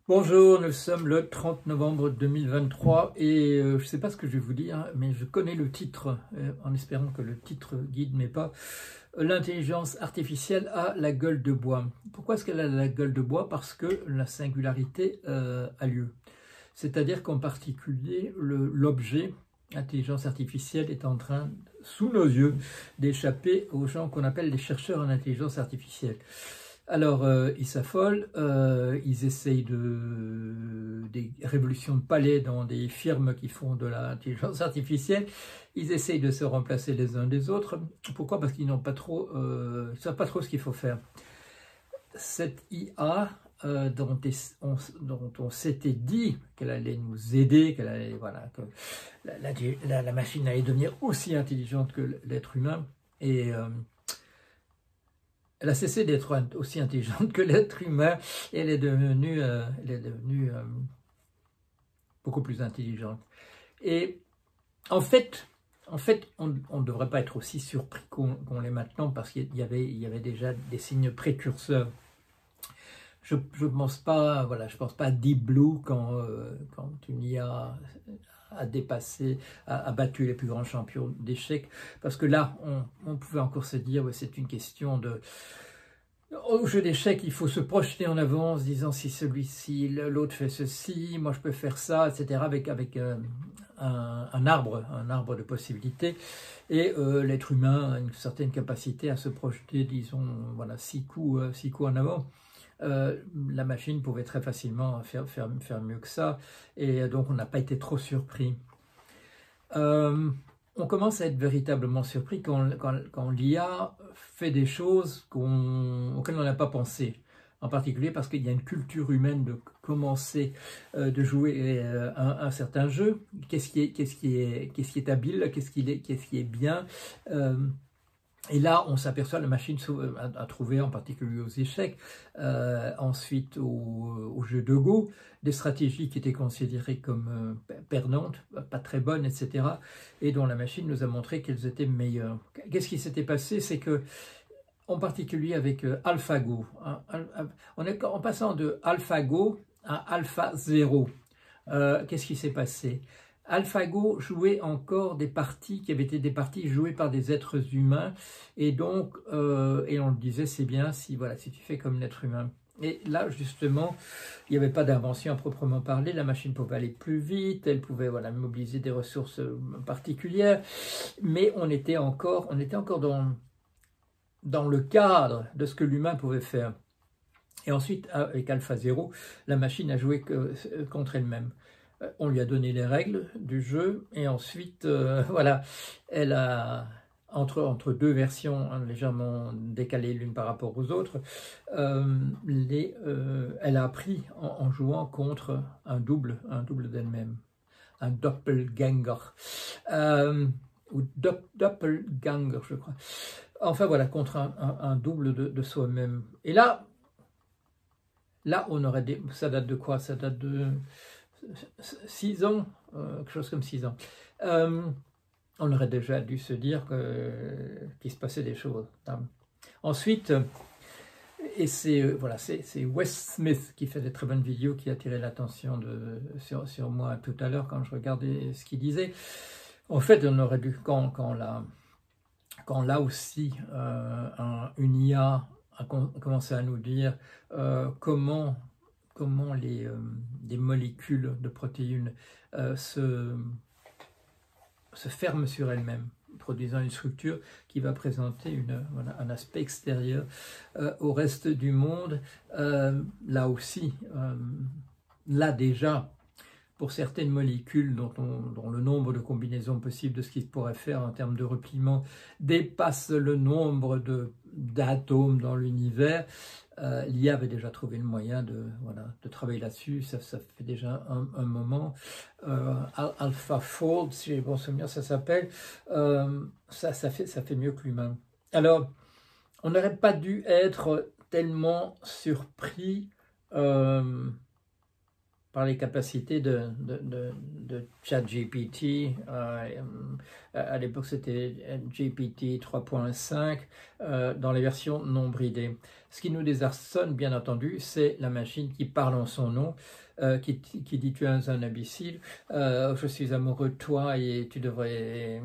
Bonjour, nous sommes le 30 novembre 2023 et je ne sais pas ce que je vais vous dire, mais je connais le titre, en espérant que le titre guide mes pas. L'intelligence artificielle a la gueule de bois. Pourquoi est-ce qu'elle a la gueule de bois? Parce que la singularité a lieu. C'est-à-dire qu'en particulier, l'objet intelligence artificielle est en train, sous nos yeux, d'échapper aux gens qu'on appelle les chercheurs en intelligence artificielle. Alors, ils s'affolent, ils essayent des révolutions de palais dans des firmes qui font de l'intelligence artificielle, ils essayent de se remplacer les uns des autres. Pourquoi? Parce qu'ils n'ont pas trop, ils savent pas trop ce qu'il faut faire. Cette IA dont on s'était dit qu'elle allait nous aider, qu'elle allait, voilà, que la machine allait devenir aussi intelligente que l'être humain, et elle a cessé d'être aussi intelligente que l'être humain et elle est devenue beaucoup plus intelligente. Et en fait, on ne devrait pas être aussi surpris qu'on l'est maintenant parce qu'il y avait déjà des signes précurseurs. Je pense pas, voilà, je pense pas à Deep Blue quand une IA a dépassé, a battu les plus grands champions d'échecs, parce que là, on pouvait encore se dire, ouais, c'est une question de... Au jeu d'échecs, il faut se projeter en avant, en se disant si celui-ci, l'autre fait ceci, moi je peux faire ça, etc. avec un arbre de possibilités. Et l'être humain a une certaine capacité à se projeter, disons, voilà, 6 coups en avant. La machine pouvait très facilement faire mieux que ça, et donc on n'a pas été trop surpris. On commence à être véritablement surpris quand l'IA fait des choses auxquelles on n'a pas pensé. En particulier parce qu'il y a une culture humaine de commencer de jouer un certain jeu. Qu'est-ce qui est habile, qu'est-ce qui est bien. Et là, on s'aperçoit que la machine a trouvé, en particulier aux échecs, ensuite au jeu de Go, des stratégies qui étaient considérées comme perdantes, pas très bonnes, etc., et dont la machine nous a montré qu'elles étaient meilleures. Qu'est-ce qui s'était passé? C'est que, en particulier avec AlphaGo, en passant de AlphaGo à AlphaZero, qu'est-ce qui s'est passé? AlphaGo jouait encore des parties qui avaient été des parties jouées par des êtres humains, et donc, et on le disait, c'est bien si tu fais comme l'être humain. Et là, justement, il n'y avait pas d'invention à proprement parler, la machine pouvait aller plus vite, elle pouvait mobiliser des ressources particulières, mais on était encore dans le cadre de ce que l'humain pouvait faire. Et ensuite, avec AlphaZero, la machine a joué contre elle-même. On lui a donné les règles du jeu, et ensuite, voilà, elle a, entre deux versions légèrement décalées l'une par rapport aux autres, elle a appris en jouant contre un double d'elle-même, un doppelganger, ou doppelganger, je crois. Enfin voilà, contre un double de soi-même. Et là, on aurait ça date de quoi? Ça date de 6 ans, quelque chose comme 6 ans. On aurait déjà dû se dire qu'il se passait des choses. Ensuite, et c'est Wes Smith qui fait des très bonnes vidéos, qui a attiré l'attention sur moi tout à l'heure quand je regardais ce qu'il disait. En fait, on aurait dû, quand là aussi une IA a commencé à nous dire comment des molécules de protéines se ferment sur elles-mêmes, produisant une structure qui va présenter un aspect extérieur au reste du monde. Là aussi, là déjà, pour certaines molécules dont le nombre de combinaisons possibles de ce qu'ils pourraient faire en termes de repliement dépasse le nombre d'atomes dans l'univers, l'IA avait déjà trouvé le moyen de travailler là-dessus. Ça fait déjà un moment. AlphaFold, si j'ai bon souvenir, ça s'appelle. Ça fait mieux que l'humain. Alors, on n'aurait pas dû être tellement surpris par les capacités de ChatGPT. À l'époque, c'était GPT 3.5 dans les versions non bridées. Ce qui nous désarçonne, bien entendu, c'est la machine qui parle en son nom, qui dit tu es un imbécile, je suis amoureux de toi et tu devrais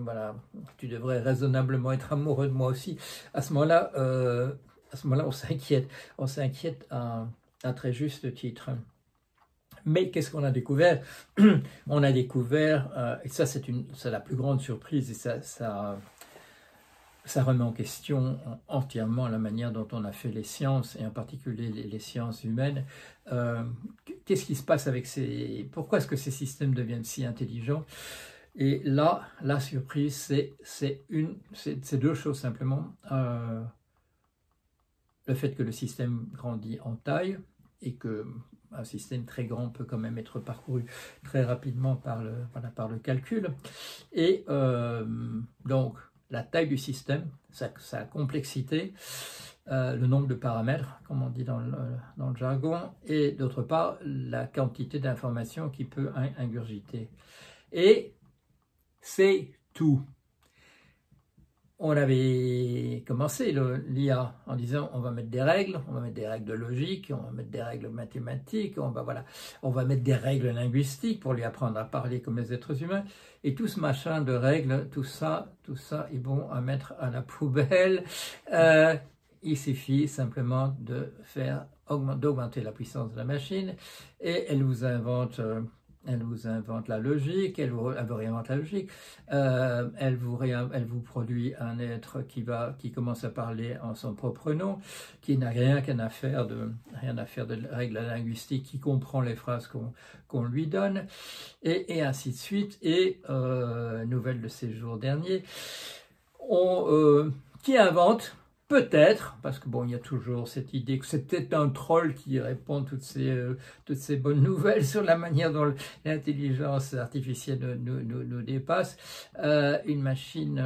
raisonnablement être amoureux de moi aussi. À ce moment-là, on s'inquiète à très juste titre. Mais qu'est-ce qu'on a découvert? On a découvert, et ça c'est la plus grande surprise, et ça remet en question entièrement la manière dont on a fait les sciences, et en particulier les sciences humaines. Qu'est-ce qui se passe avec pourquoi est-ce que ces systèmes deviennent si intelligents? Et là, la surprise, c'est deux choses simplement. Le fait que le système grandit en taille, et que un système très grand peut quand même être parcouru très rapidement par le calcul. Et donc, la taille du système, sa complexité, le nombre de paramètres, comme on dit dans le jargon, et d'autre part, la quantité d'informations qu'il peut ingurgiter. Et c'est tout. On avait commencé l'IA en disant on va mettre des règles de logique, on va mettre des règles mathématiques, on va mettre des règles linguistiques pour lui apprendre à parler comme les êtres humains. Et tout ce machin de règles, tout ça est bon à mettre à la poubelle. Il suffit simplement d'augmenter la puissance de la machine et elle vous invente la logique, elle vous réinvente la logique, elle vous produit un être qui commence à parler en son propre nom, qui n'a rien à faire de règles linguistiques, qui comprend les phrases qu'on lui donne, et ainsi de suite. Et nouvelle de ces jours derniers, qui invente peut-être, parce que bon, il y a toujours cette idée que c'est peut-être un troll qui répond toutes ces bonnes nouvelles sur la manière dont l'intelligence artificielle nous dépasse, une machine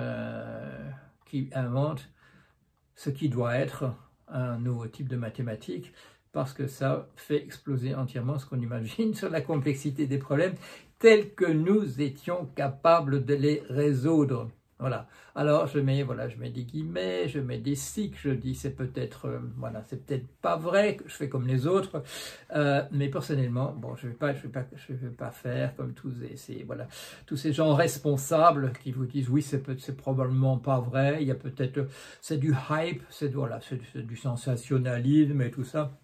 qui invente ce qui doit être un nouveau type de mathématiques, parce que ça fait exploser entièrement ce qu'on imagine sur la complexité des problèmes tels que nous étions capables de les résoudre. Voilà. Alors je mets des guillemets, je mets des cycles, je dis c'est peut-être pas vrai, que je fais comme les autres, mais personnellement, bon, je vais pas faire comme tous ces gens responsables qui vous disent oui, c'est probablement pas vrai, il y a peut-être, c'est du hype, c'est du sensationnalisme et tout ça.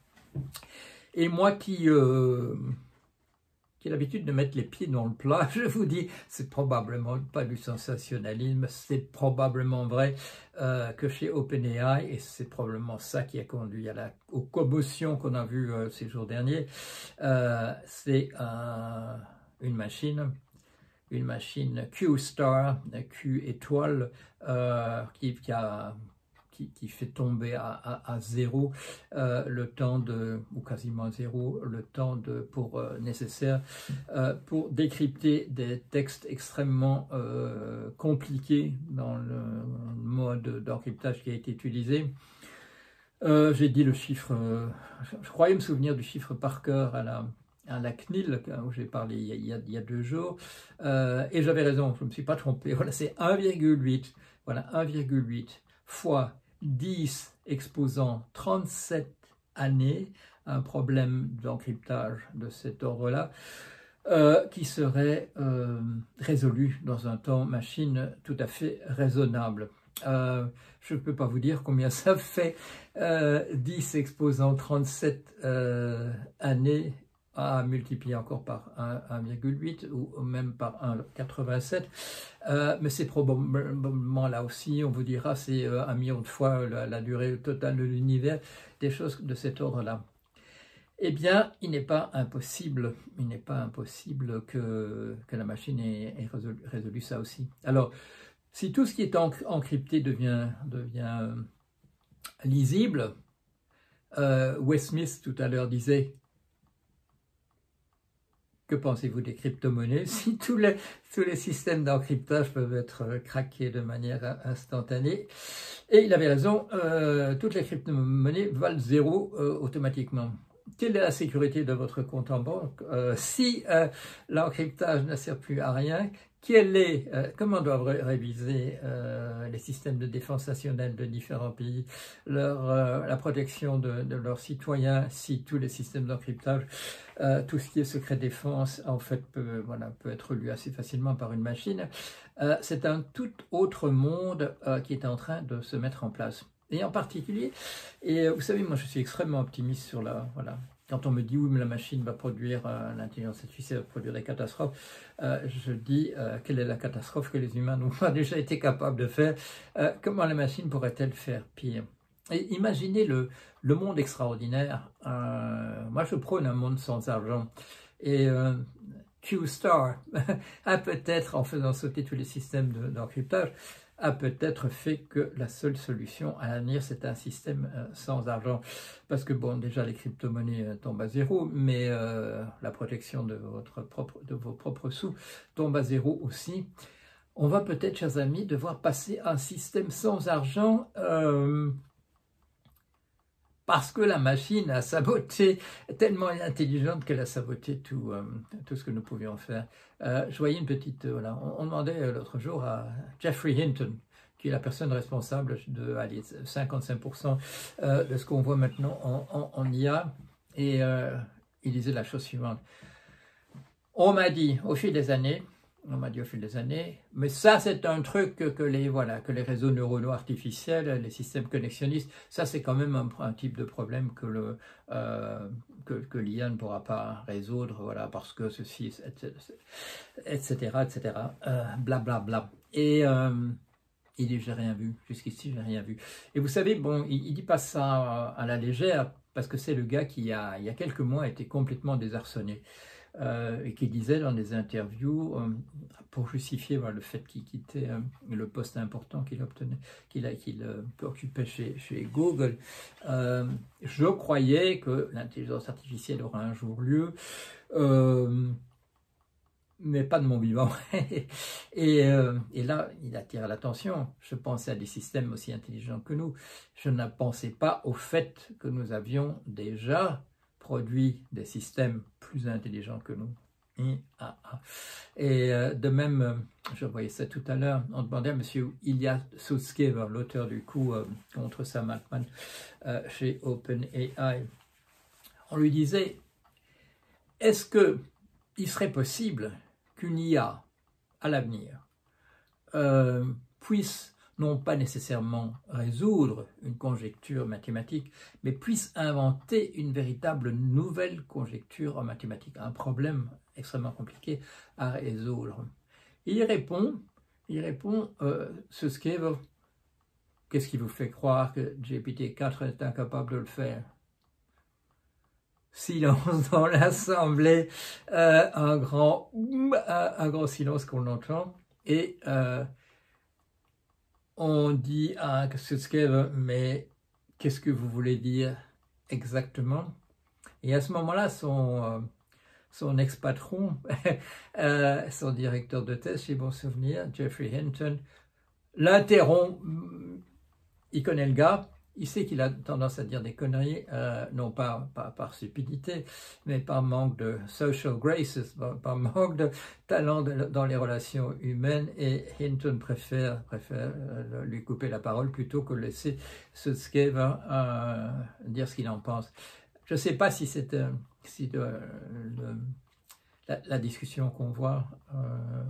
Et moi qui a l'habitude de mettre les pieds dans le plat, je vous dis, c'est probablement pas du sensationnalisme, c'est probablement vrai que chez OpenAI, et c'est probablement ça qui a conduit aux commotions qu'on a vues ces jours derniers, c'est une machine Q-star, Q étoile, qui fait tomber à zéro le temps ou quasiment à zéro, le temps nécessaire pour décrypter des textes extrêmement compliqués dans le mode d'encryptage qui a été utilisé. J'ai dit le chiffre, je croyais me souvenir du chiffre par cœur à la CNIL, où j'ai parlé il y a 2 jours, et j'avais raison, je ne me suis pas trompé. Voilà, c'est 1,8, voilà, 1,8 fois 10 exposant 37 années, un problème d'encryptage de cet ordre-là, qui serait résolu dans un temps machine tout à fait raisonnable. Je ne peux pas vous dire combien ça fait 10 exposant 37 années à multiplier encore par 1,8 ou même par 1,87, mais c'est probablement là aussi, on vous dira, c'est 1 million de fois la durée totale de l'univers, des choses de cet ordre-là. Eh bien, il n'est pas impossible que la machine ait résolu ça aussi. Alors, si tout ce qui est encrypté devient lisible, Wes Smith tout à l'heure disait: que pensez-vous des crypto-monnaies si tous les systèmes d'encryptage peuvent être craqués de manière instantanée? Et il avait raison, toutes les crypto-monnaies valent zéro automatiquement. quelle est la sécurité de votre compte en banque? Si l'encryptage ne sert plus à rien, comment doivent réviser les systèmes de défense nationale de différents pays la protection de leurs citoyens si tous les systèmes d'encryptage, tout ce qui est secret défense, en fait, peut être lu assez facilement par une machine. C'est un tout autre monde qui est en train de se mettre en place. Et en particulier, et vous savez, moi je suis extrêmement optimiste sur quand on me dit oui, mais la machine va produire, l'intelligence artificielle va produire des catastrophes, je dis quelle est la catastrophe que les humains n'ont pas déjà été capables de faire, comment la machine pourrait-elle faire pire? Et imaginez le monde extraordinaire. Moi je prône un monde sans argent. Et Q-Star a peut-être, en faisant sauter tous les systèmes d'encryptage, a peut-être fait que la seule solution à l'avenir, c'est un système sans argent. Parce que, bon, déjà, les crypto-monnaies tombent à zéro, mais la protection de vos propres sous tombe à zéro aussi. On va peut-être, chers amis, devoir passer à un système sans argent parce que la machine a saboté, tellement intelligente qu'elle a saboté tout ce que nous pouvions faire. Je voyais une petite... on demandait l'autre jour à Geoffrey Hinton, qui est la personne responsable de 55% de ce qu'on voit maintenant en IA, et il disait la chose suivante. On m'a dit au fil des années, mais ça c'est un truc que les réseaux neuronaux artificiels, les systèmes connexionnistes, ça c'est quand même un type de problème que l'IA ne pourra pas résoudre, parce que ceci, etc. Blablabla. Et il dit, j'ai rien vu, jusqu'ici j'ai rien vu. Et vous savez, bon, il dit pas ça à la légère, parce que c'est le gars qui, il y a quelques mois, a été complètement désarçonné. Et qui disait dans des interviews, pour justifier le fait qu'il quittait le poste important qu'il occupait chez Google, je croyais que l'intelligence artificielle aura un jour lieu, mais pas de mon vivant. et là, il attire l'attention. Je pensais à des systèmes aussi intelligents que nous. Je ne pensais pas au fait que nous avions déjà produit des systèmes plus intelligents que nous. Et de même, je voyais ça tout à l'heure, on demandait à M. Ilya Sutskever, l'auteur du coup contre Sam Altman chez OpenAI, on lui disait, est-ce qu'il serait possible qu'une IA, à l'avenir, puisse non pas nécessairement résoudre une conjecture mathématique, mais puisse inventer une véritable nouvelle conjecture en mathématiques, un problème extrêmement compliqué à résoudre. Il répond, Sutskever, qu'est-ce qui vous fait croire que GPT-4 est incapable de le faire? Silence dans l'assemblée, un grand silence qu'on entend, et on dit à Sutskever, mais qu'est-ce que vous voulez dire exactement? Et à ce moment-là, son ex-patron, son directeur de thèse, chez Bon Souvenir, Geoffrey Hinton, l'interrompt. Il connaît le gars, il sait qu'il a tendance à dire des conneries, non pas par stupidité, mais par manque de social graces, par manque de talent dans les relations humaines, et Hinton préfère lui couper la parole plutôt que laisser Sutskever dire ce qu'il en pense. Je ne sais pas si c'est la discussion qu'on voit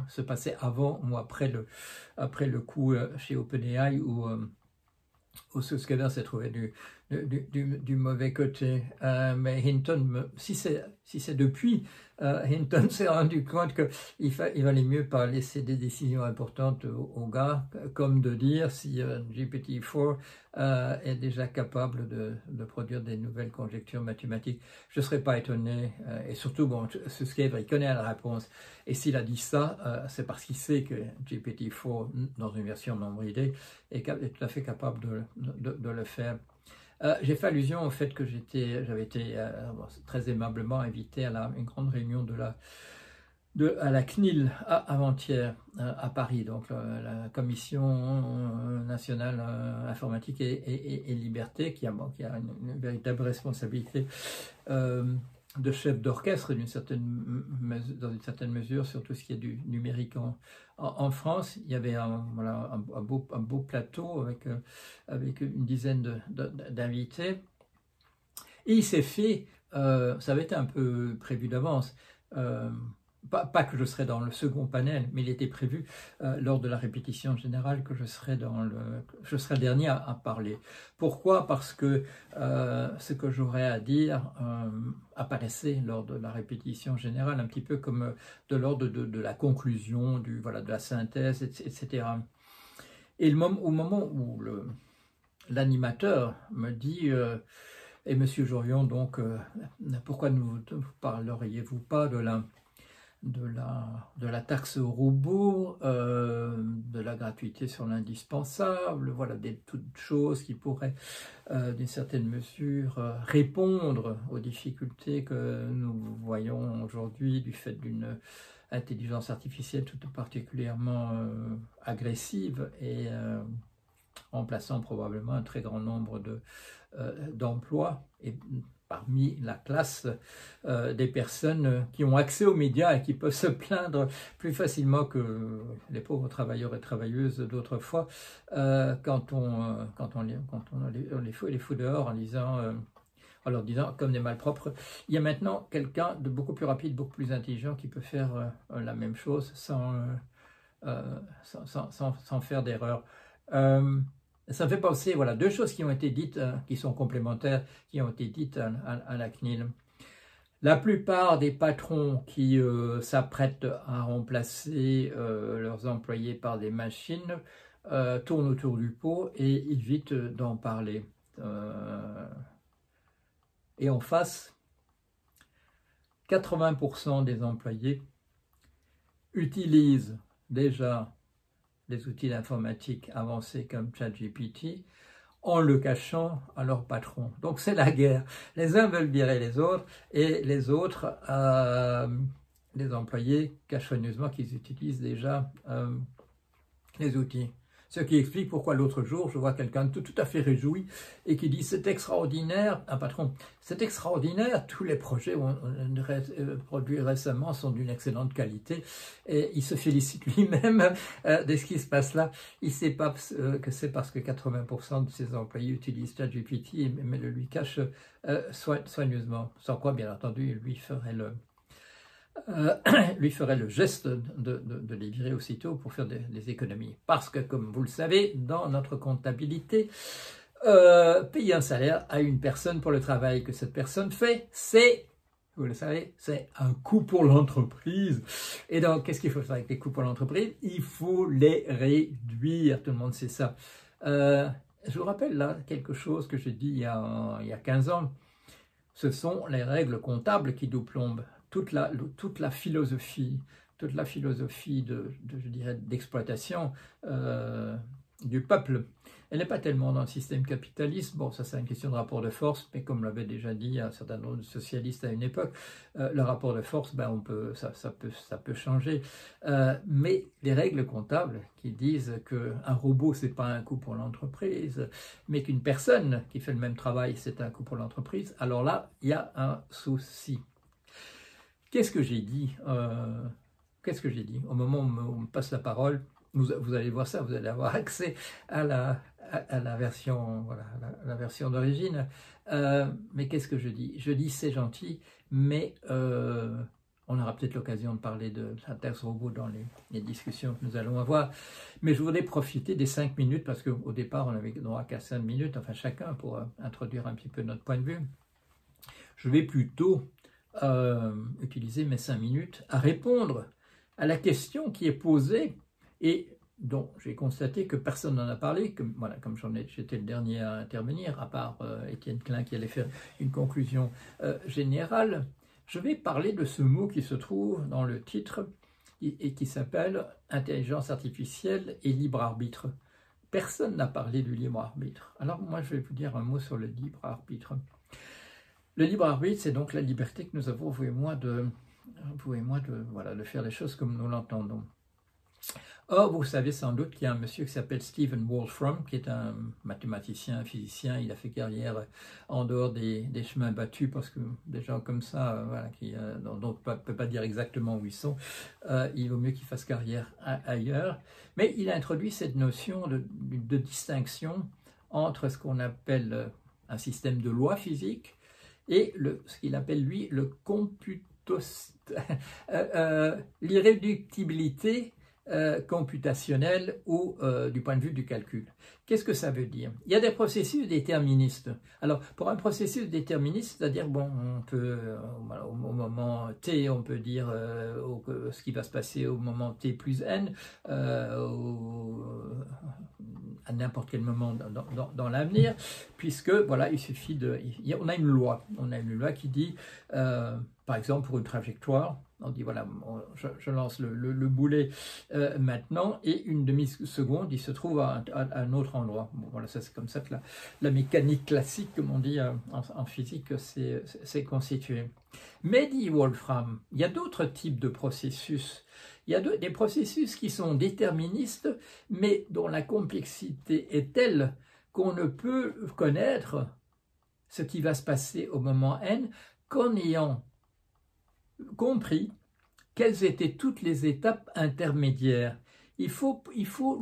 se passait avant ou après le coup chez OpenAI où Sutskever s'est trouvé du mauvais côté. Mais Hinton, si c'est depuis, Hinton s'est rendu compte qu'il valait mieux pas laisser des décisions importantes aux gars, comme de dire si GPT-4 est déjà capable de produire des nouvelles conjectures mathématiques. Je ne serais pas étonné, et surtout, bon, Sutskever, il connaît la réponse, et s'il a dit ça, c'est parce qu'il sait que GPT-4, dans une version non bridée, est tout à fait capable de le faire. J'ai fait allusion au fait que j'avais été très aimablement invité à une grande réunion à la CNIL avant-hier à Paris, donc la Commission nationale informatique et liberté, qui a une véritable responsabilité de chef d'orchestre dans une certaine mesure sur tout ce qui est du numérique en France. Il y avait un beau plateau avec une dizaine d'invités. Et il s'est fait, ça avait été un peu prévu d'avance, pas que je serais dans le second panel, mais il était prévu lors de la répétition générale que je serais le dernier à parler. Pourquoi? Parce que ce que j'aurais à dire apparaissait lors de la répétition générale, un petit peu comme de l'ordre de la conclusion, de la synthèse, etc. Et au moment où l'animateur me dit et Monsieur Jorion, donc, pourquoi ne parleriez-vous pas de la taxe au robot, de la gratuité sur l'indispensable, voilà, des toutes choses qui pourraient, d'une certaine mesure, répondre aux difficultés que nous voyons aujourd'hui du fait d'une intelligence artificielle tout particulièrement agressive et remplaçant probablement un très grand nombre d'emplois et parmi la classe des personnes qui ont accès aux médias et qui peuvent se plaindre plus facilement que les pauvres travailleurs et travailleuses d'autrefois quand on les fout dehors en leur disant comme des malpropres. Il y a maintenant quelqu'un de beaucoup plus rapide, beaucoup plus intelligent qui peut faire la même chose sans faire d'erreur. Ça me fait penser, voilà, deux choses qui ont été dites, qui sont complémentaires, qui ont été dites à la CNIL. La plupart des patrons qui s'apprêtent à remplacer leurs employés par des machines tournent autour du pot et évitent d'en parler. Et en face, 80% des employés utilisent déjà des outils d'informatique avancés comme ChatGPT en le cachant à leur patron. Donc c'est la guerre. Les uns veulent virer les autres et les autres, les employés, cachent soigneusement qu'ils utilisent déjà les outils. Ce qui explique pourquoi l'autre jour, je vois quelqu'un de tout à fait réjoui et qui dit « c'est extraordinaire », un patron, « c'est extraordinaire, tous les projets produits récemment sont d'une excellente qualité » et il se félicite lui-même de ce qui se passe là. Il ne sait pas que c'est parce que 80% de ses employés utilisent ChatGPT mais le lui cache soigneusement, sans quoi bien entendu il lui ferait le geste de les virer aussitôt pour faire des économies. Parce que, comme vous le savez, dans notre comptabilité, payer un salaire à une personne pour le travail que cette personne fait, c'est, vous le savez, c'est un coût pour l'entreprise. Et donc, qu'est-ce qu'il faut faire avec les coûts pour l'entreprise? Il faut les réduire, tout le monde sait ça. Je vous rappelle là quelque chose que j'ai dit il y a 15 ans. Ce sont les règles comptables qui nous plombent. Toute la philosophie je dirais, d'exploitation du peuple. Elle n'est pas tellement dans le système capitaliste. Bon, ça c'est une question de rapport de force, mais comme l'avait déjà dit un certain nombre de socialistes à une époque, le rapport de force, ben ça peut changer. Mais les règles comptables qui disent qu'un robot c'est pas un coût pour l'entreprise, mais qu'une personne qui fait le même travail c'est un coût pour l'entreprise, alors là il y a un souci. Qu'est-ce que j'ai dit au moment où on me passe la parole? Vous allez voir ça, vous allez avoir accès à la version, voilà, la version d'origine. Mais qu'est-ce que je dis? Je dis c'est gentil, mais on aura peut-être l'occasion de parler de la taxe robot dans les discussions que nous allons avoir. Mais je voudrais profiter des 5 minutes, parce qu'au départ on n'avait droit qu'à 5 minutes, enfin chacun, pour introduire un petit peu notre point de vue. Je vais plutôt utiliser mes 5 minutes à répondre à la question qui est posée et dont j'ai constaté que personne n'en a parlé, comme j'étais le dernier à intervenir, à part Étienne Klein qui allait faire une conclusion générale. Je vais parler de ce mot qui se trouve dans le titre et qui s'appelle « Intelligence artificielle et libre arbitre ». Personne n'a parlé du libre arbitre. Alors moi je vais vous dire un mot sur le libre arbitre. Le libre arbitre, c'est donc la liberté que nous avons, vous et moi, de vous et moi, de faire les choses comme nous l'entendons. Or, vous savez sans doute qu'il y a un monsieur qui s'appelle Stephen Wolfram, qui est un mathématicien, un physicien. Il a fait carrière en dehors des chemins battus, parce que des gens comme ça, voilà, dont on ne peut pas dire exactement où ils sont, il vaut mieux qu'ils fassent carrière ailleurs. Mais il a introduit cette notion de distinction entre ce qu'on appelle un système de lois physiques et ce qu'il appelle, lui, l'irréductibilité computationnelle ou du point de vue du calcul. Qu'est-ce que ça veut dire? Il y a des processus déterministes. Alors, pour un processus déterministe, c'est-à-dire, bon, on peut, au moment t, on peut dire ce qui va se passer au moment t plus n, à n'importe quel moment dans l'avenir, puisque, voilà, il suffit on a une loi qui dit, par exemple, pour une trajectoire, on dit, voilà, je lance le boulet maintenant, et une demi-seconde, il se trouve à un autre endroit. Bon, voilà, c'est comme ça que la mécanique classique, comme on dit en physique, c'est constitué. Mais, dit Wolfram, il y a d'autres types de processus. Il y a des processus qui sont déterministes, mais dont la complexité est telle qu'on ne peut connaître ce qui va se passer au moment n qu'en ayant compris quelles étaient toutes les étapes intermédiaires. Il faut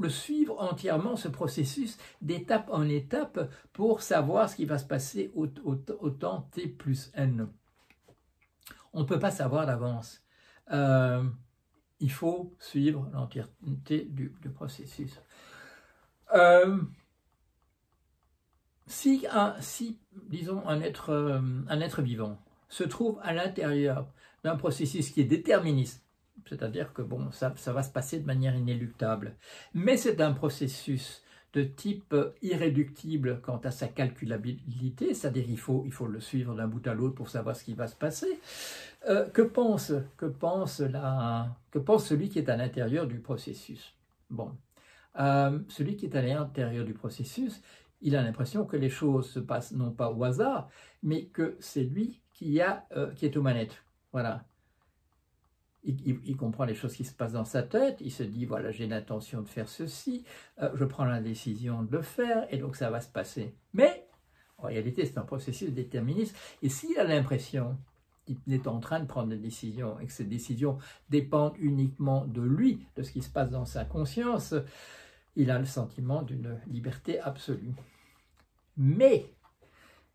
le suivre entièrement, ce processus, d'étape en étape, pour savoir ce qui va se passer au temps t plus n. On ne peut pas savoir d'avance. Il faut suivre l'entièreté du processus. Si, disons, un être vivant se trouve à l'intérieur d'un processus qui est déterministe, c'est-à-dire que bon, ça va se passer de manière inéluctable, mais c'est un processus de type irréductible quant à sa calculabilité, c'est-à-dire il faut le suivre d'un bout à l'autre pour savoir ce qui va se passer. Que pense celui qui est à l'intérieur du processus? Bon, celui qui est à l'intérieur du processus, il a l'impression que les choses se passent non pas au hasard, mais que c'est lui qui est aux manettes. Voilà. Il comprend les choses qui se passent dans sa tête, il se dit, voilà, j'ai l'intention de faire ceci, je prends la décision de le faire, et donc ça va se passer. Mais, en réalité, c'est un processus déterministe, et s'il a l'impression qu'il est en train de prendre des décisions, et que ces décisions dépendent uniquement de lui, de ce qui se passe dans sa conscience, il a le sentiment d'une liberté absolue. Mais,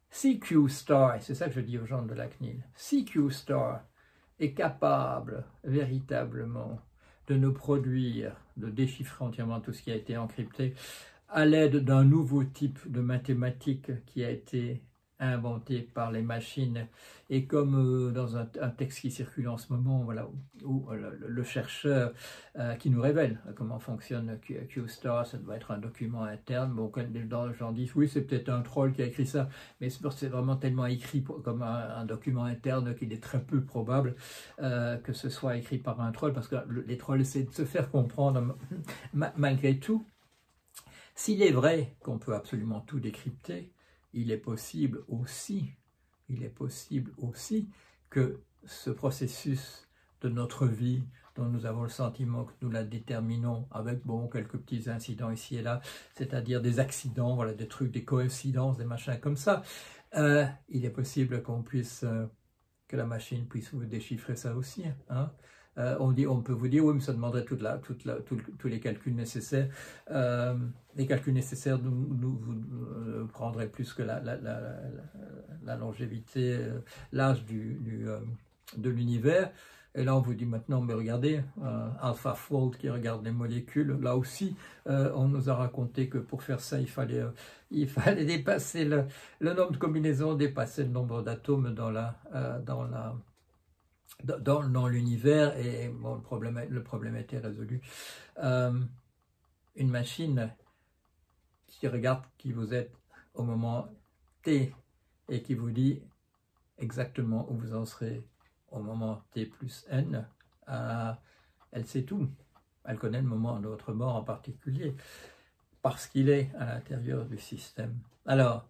si Q star, et c'est ça que je dis aux gens de la CNIL, si Q star est capable véritablement de nous produire, de déchiffrer entièrement tout ce qui a été encrypté à l'aide d'un nouveau type de mathématiques qui a été inventé par les machines, et comme dans un texte qui circule en ce moment, voilà, où le chercheur qui nous révèle comment fonctionne Q-Star, ça doit être un document interne. Bon, les gens disent oui, c'est peut-être un troll qui a écrit ça, mais c'est vraiment tellement écrit comme un document interne qu'il est très peu probable que ce soit écrit par un troll, parce que les trolls essaient de se faire comprendre malgré tout. S'il est vrai qu'on peut absolument tout décrypter, il est possible aussi que ce processus de notre vie, dont nous avons le sentiment que nous la déterminons avec, bon, quelques petits incidents ici et là, c'est-à-dire des accidents, voilà, des trucs, des coïncidences, des machins comme ça, il est possible que la machine puisse vous déchiffrer ça aussi, hein. On peut vous dire, oui, mais ça demanderait tous les calculs nécessaires. Les calculs nécessaires vous prendraient plus que la longévité, l'âge de l'univers. Et là, on vous dit maintenant, mais regardez, AlphaFold qui regarde les molécules, là aussi, on nous a raconté que pour faire ça, il fallait dépasser le nombre de combinaisons, dépasser le nombre d'atomes dans l'univers, et bon, le problème était résolu. Une machine qui regarde qui vous êtes au moment T et qui vous dit exactement où vous en serez au moment T plus N, elle sait tout. Elle connaît le moment de votre mort en particulier, parce qu'il est à l'intérieur du système. Alors,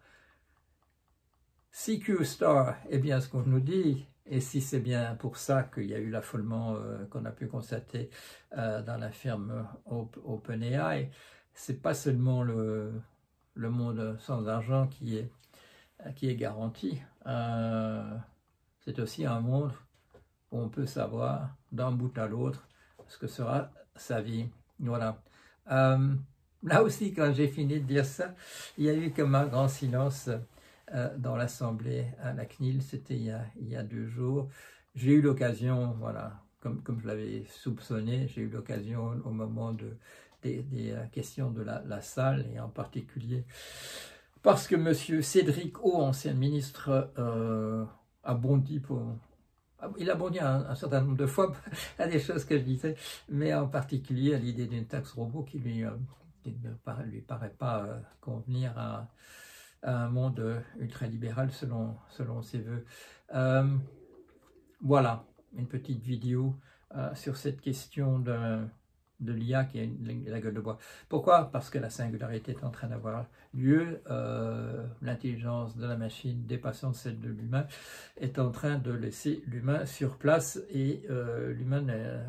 si Q star est bien ce qu'on nous dit, Et si c'est bien pour ça qu'il y a eu l'affolement qu'on a pu constater dans la firme OpenAI, c'est pas seulement le monde sans argent qui est garanti, c'est aussi un monde où on peut savoir d'un bout à l'autre ce que sera sa vie. Voilà. Là aussi, quand j'ai fini de dire ça, il y a eu comme un grand silence dans l'Assemblée à la CNIL, c'était il y a 2 jours. J'ai eu l'occasion, voilà, comme je l'avais soupçonné, j'ai eu l'occasion au moment des questions de la salle, et en particulier parce que M. Cédric O, ancien ministre, a bondi il a bondi un certain nombre de fois à des choses que je disais, mais en particulier à l'idée d'une taxe robot qui ne lui paraît pas convenir à un monde ultralibéral selon ses voeux. Voilà, une petite vidéo sur cette question de l'IA qui a la gueule de bois. Pourquoi? Parce que la singularité est en train d'avoir lieu, l'intelligence de la machine dépassant celle de l'humain est en train de laisser l'humain sur place, et l'humain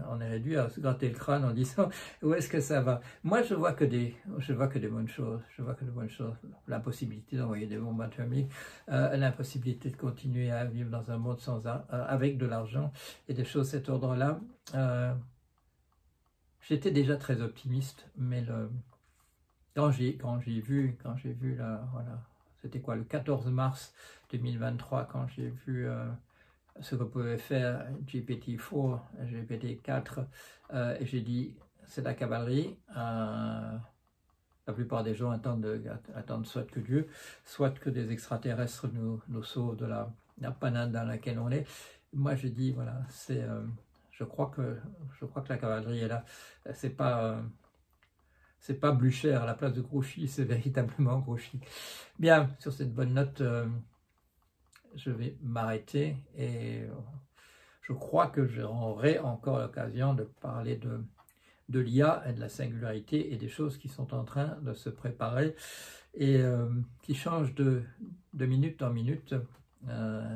en est réduit à se gratter le crâne en disant où est-ce que ça va. Moi je vois que des bonnes choses, l'impossibilité d'envoyer des bombes atomiques, l'impossibilité de continuer à vivre dans un monde avec de l'argent et des choses de cet ordre-là. J'étais déjà très optimiste, mais quand j'ai vu voilà, c'était quoi, le 14 mars 2023, quand j'ai vu ce que pouvait faire GPT-4, GPT-4, et j'ai dit, c'est la cavalerie. La plupart des gens attendent soit que Dieu, soit que des extraterrestres nous sauvent de la panade dans laquelle on est. Moi, je dis, voilà, c'est... Je crois que la cavalerie est là. C'est pas Blücher à la place de Grouchy, c'est véritablement Grouchy. Bien, sur cette bonne note, je vais m'arrêter, et je crois que j'aurai encore l'occasion de parler de l'IA et de la singularité et des choses qui sont en train de se préparer et qui changent de minute en minute.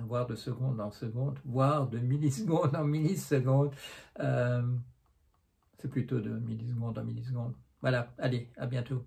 Voire de seconde en seconde, voire de milliseconde en milliseconde. C'est plutôt de milliseconde en milliseconde. Voilà, allez, à bientôt.